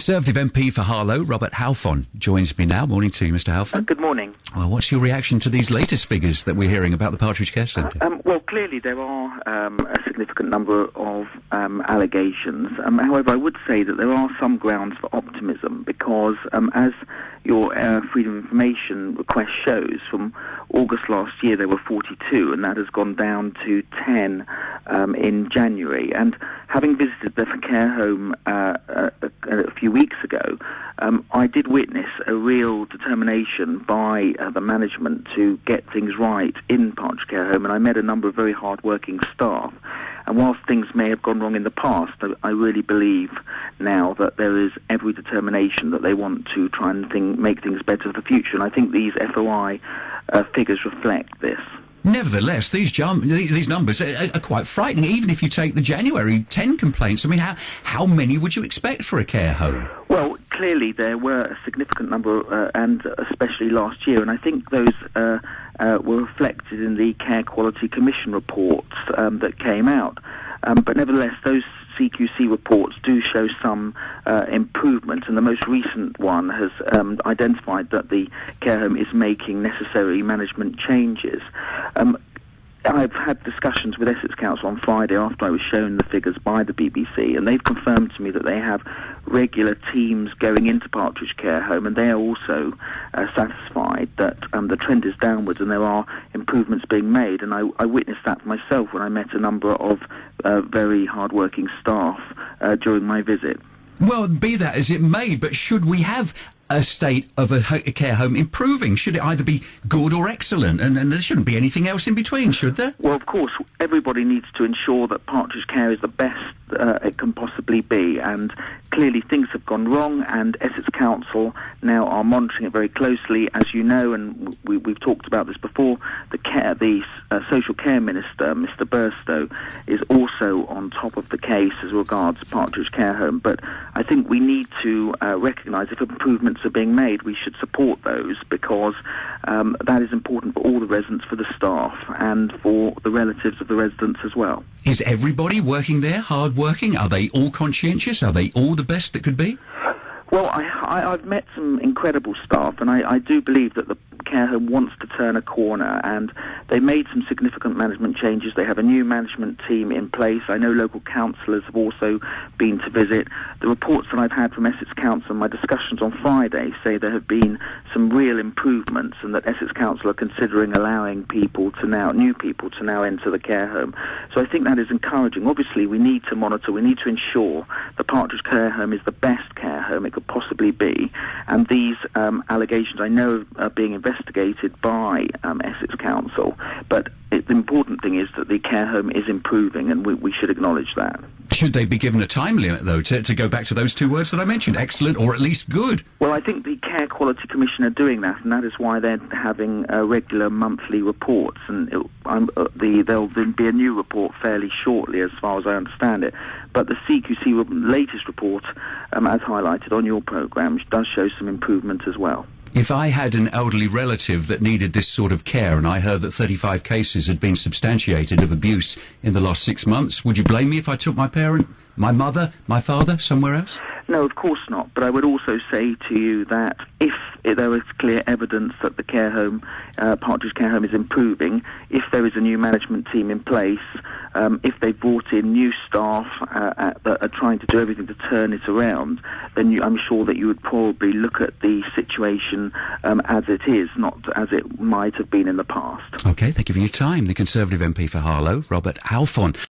Conservative MP for Harlow, Robert Halfon, joins me now. Morning to you, Mr Halfon. Good morning. Well, what's your reaction to these latest figures that we're hearing about the Partridge Care Centre? Well, clearly there are a significant number of allegations. However, I would say that there are some grounds for optimism because, as your Freedom of Information request shows, from August last year there were 42, and that has gone down to 10 in January. And having visited the care home a few weeks ago, I did witness a real determination by the management to get things right in Partridge Care Home, and I met a number of very hard-working staff. And whilst things may have gone wrong in the past, I really believe now that there is every determination that they want to try and make things better for the future. And I think these FOI figures reflect this. Nevertheless, these numbers are quite frightening. Even if you take the January 10 complaints, I mean, how many would you expect for a care home? Well, clearly there were a significant number, and especially last year, and I think those were reflected in the Care Quality Commission reports that came out. But nevertheless, those CQC reports do show some improvement, and the most recent one has identified that the care home is making necessary management changes. I've had discussions with Essex Council on Friday after I was shown the figures by the BBC, and they've confirmed to me that they have regular teams going into Partridge Care Home, and they are also satisfied that the trend is downwards and there are improvements being made. And I witnessed that myself when I met a number of very hard-working staff during my visit. Well, be that as it may, but should we have a state of a care home improving? Should it either be good or excellent? And there shouldn't be anything else in between, should there? Well, of course, everybody needs to ensure that Partridge Care is the best it can possibly be. And clearly things have gone wrong, and Essex Council now are monitoring it very closely. As you know, and we've talked about this before, the Social Care Minister, Mr Burstow, is also on top of the case as regards Partridge Care Home. But I think we need to recognise if improvements are being made, we should support those, because that is important for all the residents, for the staff, and for the relatives of the residents as well. Is everybody working there hard working? Are they all conscientious? Are they all the best that could be? Well, I've met some incredible staff, and I do believe that the care home wants to turn a corner, and they made some significant management changes. They have a new management team in place. I know local councillors have also been to visit. The reports that I've had from Essex Council and my discussions on Friday say there have been some real improvements, and that Essex Council are considering allowing new people to now enter the care home. So I think that is encouraging. Obviously, we need to monitor, we need to ensure the Partridge Care Home is the best care home it could possibly be, and these allegations I know are being investigated by Essex Council, but the important thing is that the care home is improving, and we should acknowledge that. Should they be given a time limit, though, to go back to those two words that I mentioned, excellent or at least good? Well, I think the Care Quality Commission are doing that, and that is why they're having regular monthly reports, and there'll be a new report fairly shortly, as far as I understand it. But the CQC latest report, as highlighted on your programme, does show some improvement as well. If I had an elderly relative that needed this sort of care, and I heard that 35 cases had been substantiated of abuse in the last 6 months, would you blame me if I took my parent, my mother, my father somewhere else? No, of course not. But I would also say to you that if there is clear evidence that the care home, Partridge Care Home, is improving, if there is a new management team in place, if they've brought in new staff that are trying to do everything to turn it around, then I'm sure that you would probably look at the situation as it is, not as it might have been in the past. OK, thank you for your time. The Conservative MP for Harlow, Robert Halfon.